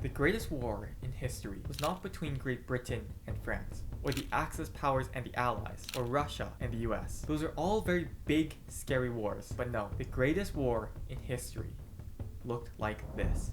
The greatest war in history was not between Great Britain and France, or the Axis powers and the Allies, or Russia and the US. Those are all very big, scary wars, but no, the greatest war in history looked like this.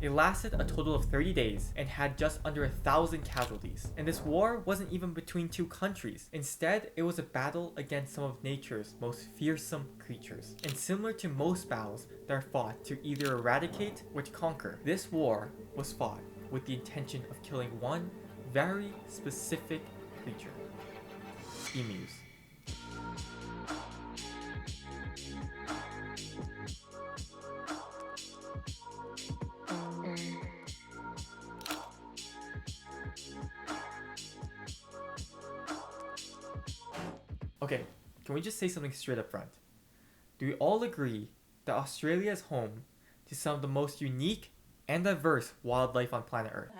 It lasted a total of 30 days and had just under 1,000 casualties. And this war wasn't even between two countries. Instead, it was a battle against some of nature's most fearsome creatures. And similar to most battles that are fought to either eradicate or to conquer, this war was fought with the intention of killing one very specific creature: emus. Okay, can we just say something straight up front? Do we all agree that Australia is home to some of the most unique and diverse wildlife on planet Earth?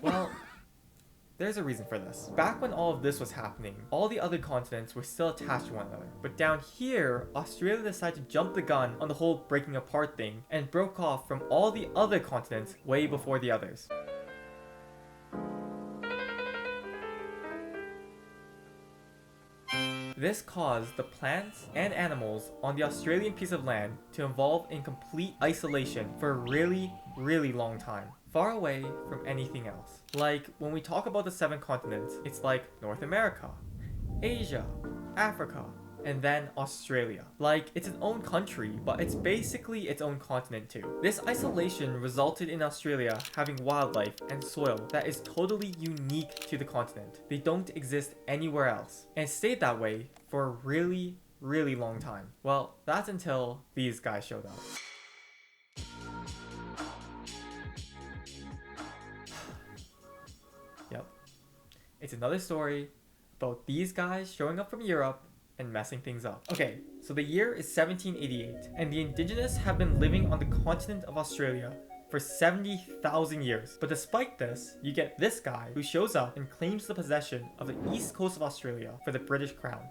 Well, there's a reason for this. Back when all of this was happening, all the other continents were still attached to one another. But down here, Australia decided to jump the gun on the whole breaking apart thing and broke off from all the other continents way before the others. This caused the plants and animals on the Australian piece of land to evolve in complete isolation for a really, really long time, far away from anything else. Like, when we talk about the 7 continents, it's like North America, Asia, Africa, and then Australia. Like, it's its own country, but it's basically its own continent too. This isolation resulted in Australia having wildlife and soil that is totally unique to the continent. They don't exist anywhere else, and it stayed that way for a really, really long time. Well, that's until these guys showed up. Yep. It's another story about these guys showing up from Europe and messing things up. Okay, so the year is 1788, and the indigenous have been living on the continent of Australia for 70,000 years. But despite this, you get this guy who shows up and claims the possession of the east coast of Australia for the British Crown.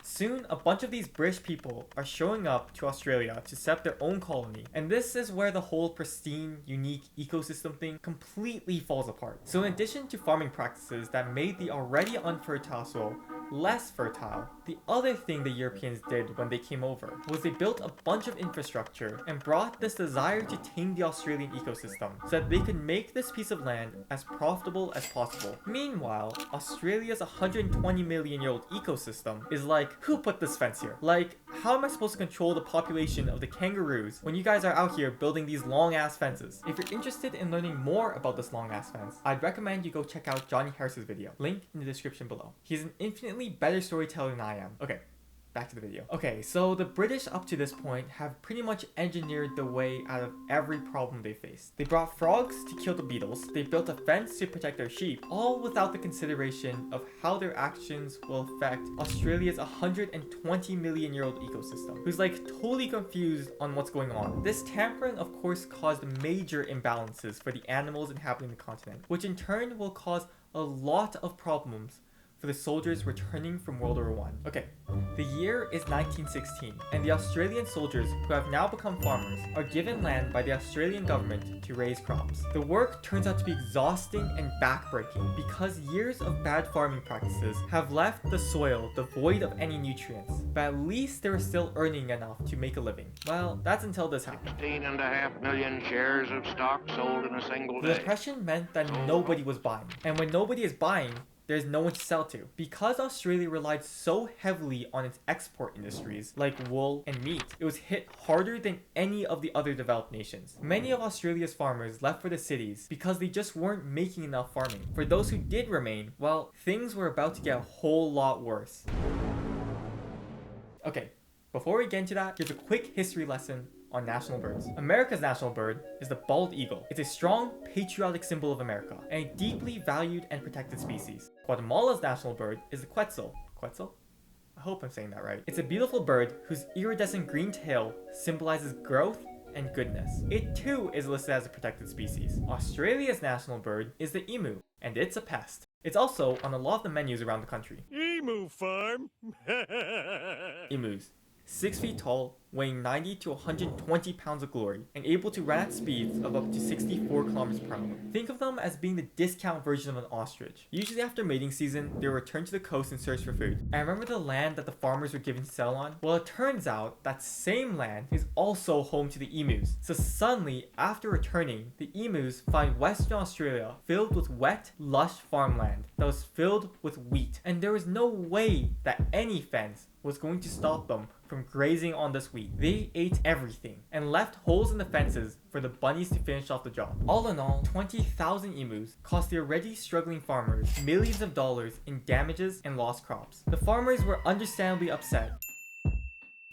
Soon, a bunch of these British people are showing up to Australia to set up their own colony, and this is where the whole pristine, unique ecosystem thing completely falls apart. So in addition to farming practices that made the already unfertile soil less fertile, the other thing the Europeans did when they came over was they built a bunch of infrastructure and brought this desire to tame the Australian ecosystem so that they could make this piece of land as profitable as possible. Meanwhile, Australia's 120 million year old ecosystem is like, who put this fence here? Like, how am I supposed to control the population of the kangaroos when you guys are out here building these long ass fences? If you're interested in learning more about this long ass fence, I'd recommend you go check out Johnny Harris's video, link in the description below. He's an infinitely better storyteller than I am. Okay, back to the video. Okay, so the British up to this point have pretty much engineered the way out of every problem they faced. They brought frogs to kill the beetles, they built a fence to protect their sheep, all without the consideration of how their actions will affect Australia's 120 million year old ecosystem, who's like totally confused on what's going on. This tampering of course caused major imbalances for the animals inhabiting the continent, which in turn will cause a lot of problems for the soldiers returning from World War I. Okay, the year is 1916, and the Australian soldiers, who have now become farmers, are given land by the Australian government to raise crops. The work turns out to be exhausting and backbreaking because years of bad farming practices have left the soil devoid of any nutrients, but at least they were still earning enough to make a living. Well, that's until this happened. 15.5 million shares of stock sold in a single The day. Depression meant that nobody was buying, and when nobody is buying, there's no one to sell to. Because Australia relied so heavily on its export industries like wool and meat, it was hit harder than any of the other developed nations. Many of Australia's farmers left for the cities because they just weren't making enough farming. For those who did remain, well, things were about to get a whole lot worse. Okay, before we get into that, here's a quick history lesson on national birds. America's national bird is the bald eagle. It's a strong, patriotic symbol of America and a deeply valued and protected species. Guatemala's national bird is the quetzal. Quetzal? I hope I'm saying that right. It's a beautiful bird whose iridescent green tail symbolizes growth and goodness. It too is listed as a protected species. Australia's national bird is the emu, and it's a pest. It's also on a lot of the menus around the country. Emu farm. Emus. 6 feet tall, weighing 90 to 120 pounds of glory, and able to run at speeds of up to 64 kilometers per hour. Think of them as being the discount version of an ostrich. Usually after mating season, they return to the coast in search for food. And remember the land that the farmers were given to settle on? Well, it turns out that same land is also home to the emus. So suddenly, after returning, the emus find Western Australia filled with wet, lush farmland that was filled with wheat. And there was no way that any fence was going to stop them from grazing on this wheat. They ate everything and left holes in the fences for the bunnies to finish off the job. All in all, 20,000 emus cost the already struggling farmers millions of dollars in damages and lost crops. The farmers were understandably upset.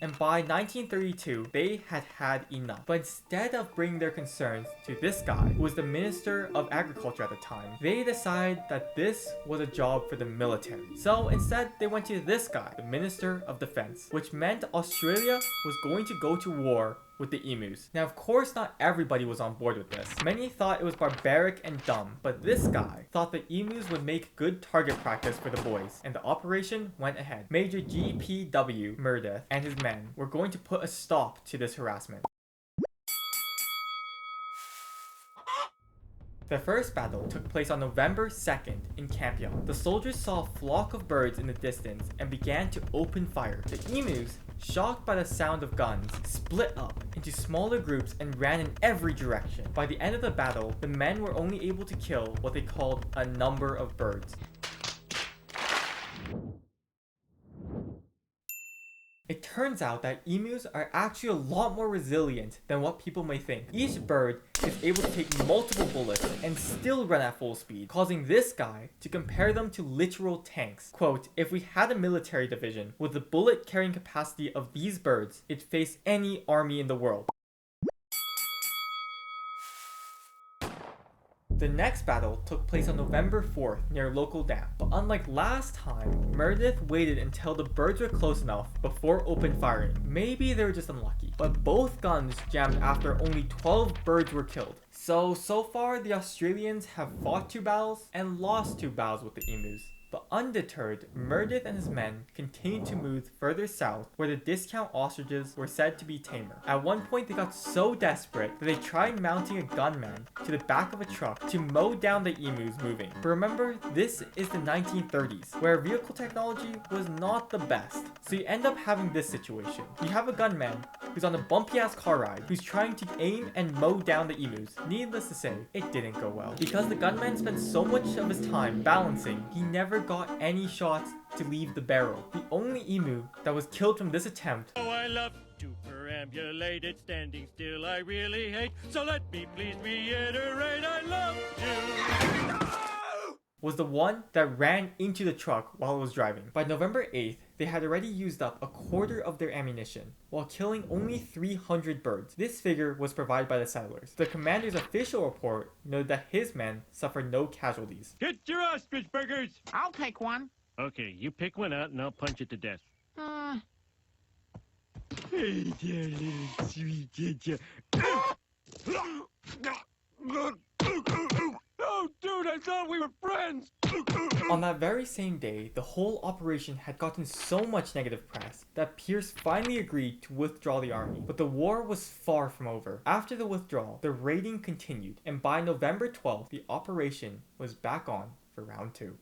And by 1932, they had had enough. But instead of bringing their concerns to this guy, who was the Minister of Agriculture at the time, they decided that this was a job for the military. So instead, they went to this guy, the Minister of Defense, which meant Australia was going to go to war with the emus. Now, of course, not everybody was on board with this. Many thought it was barbaric and dumb, but this guy thought the emus would make good target practice for the boys, and the operation went ahead. Major G.P.W. Meredith and his men were going to put a stop to this harassment. The first battle took place on November 2nd in Campion. The soldiers saw a flock of birds in the distance and began to open fire. The emus, shocked by the sound of guns, split up into smaller groups and ran in every direction. By the end of the battle, the men were only able to kill what they called a number of birds. It turns out that emus are actually a lot more resilient than what people may think. Each bird is able to take multiple bullets and still run at full speed, causing this guy to compare them to literal tanks. Quote, if we had a military division with the bullet carrying capacity of these birds, it'd face any army in the world. The next battle took place on November 4th near a local dam, but unlike last time, Meredith waited until the birds were close enough before open firing. Maybe they were just unlucky, but both guns jammed after only 12 birds were killed. So far the Australians have fought 2 battles and lost 2 battles with the emus. But undeterred, Meredith and his men continued to move further south where the discount ostriches were said to be tamer. At one point they got so desperate that they tried mounting a gunman to the back of a truck to mow down the emus moving. But remember, this is the 1930s, where vehicle technology was not the best. So you end up having this situation. You have a gunman who's on a bumpy ass car ride who's trying to aim and mow down the emus. Needless to say, it didn't go well. Because the gunman spent so much of his time balancing, he never got any shots to leave the barrel. The only emu that was killed from this attempt I love to perambulate it, standing still I really hate. So let me please reiterate, I love to. was the one that ran into the truck while it was driving. By November 8th, they had already used up a quarter of their ammunition, while killing only 300 birds. This figure was provided by the settlers. The commander's official report noted that his men suffered no casualties. Get your ostrich burgers! I'll take one. Okay, you pick one out and I'll punch it to death. Hey there, little sweet ginger. Oh, dude, I thought we were friends! On that very same day, the whole operation had gotten so much negative press that Pierce finally agreed to withdraw the army. But the war was far from over. After the withdrawal, the raiding continued, and by November 12th, the operation was back on for round 2.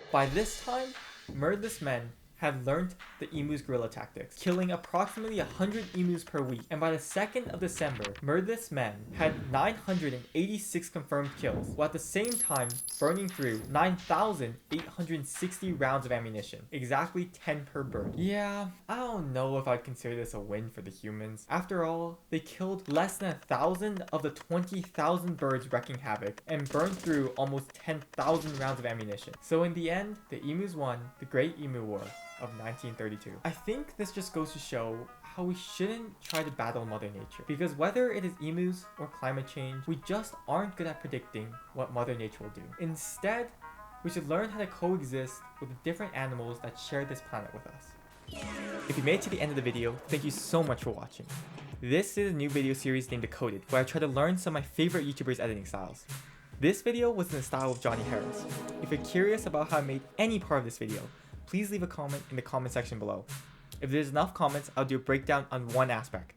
By this time, Meredith's men had learned the emu's guerrilla tactics, killing approximately 100 emus per week, and by the 2nd of December, Meredith's men had 986 confirmed kills, while at the same time burning through 9,860 rounds of ammunition, exactly 10 per bird. Yeah, I don't know if I'd consider this a win for the humans. After all, they killed less than 1,000 of the 20,000 birds wreaking havoc, and burned through almost 10,000 rounds of ammunition. So in the end, the emus won the Great Emu War of 1932. I think this just goes to show how we shouldn't try to battle Mother Nature, because whether it is emus or climate change, we just aren't good at predicting what Mother Nature will do. Instead, we should learn how to coexist with the different animals that share this planet with us. If you made it to the end of the video, thank you so much for watching. This is a new video series named Decoded, where I try to learn some of my favorite YouTubers' editing styles. This video was in the style of Johnny Harris. If you're curious about how I made any part of this video, please leave a comment in the comment section below. If there's enough comments, I'll do a breakdown on one aspect.